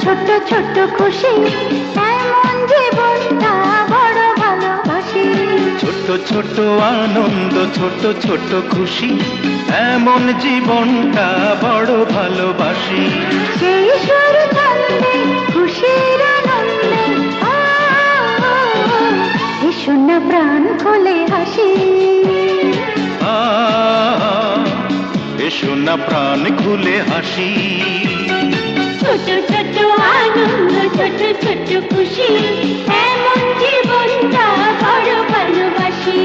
ছোট্ট ছোট্ট খুশি, এমন জীবনটা বড় ভালোবাসি। ছোট্ট ছোট্ট আনন্দ, ছোট্ট ছোট্ট খুশি, এমন জীবনটা বড় ভালোবাসি। সেই সুর ছন্দে খুশির আনন্দে এসো না প্রাণ খুলে হাসি। এসো না প্রাণ খুলে হাসি। ছোট ছোট আনন্দ, ছোট ছোট খুশি, এমন জীবনটা বড় ভালোবাসি।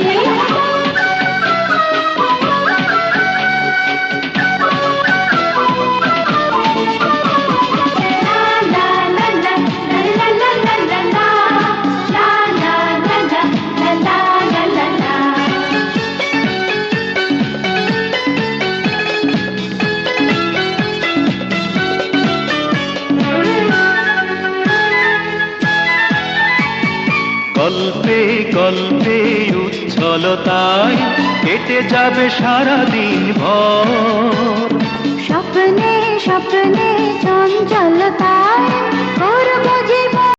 গল্পে গল্পে উচ্ছলতায় কেটে যাবে সারাদিন ভর। স্বপ্নে স্বপ্নে চঞ্চলতায় করব জীবন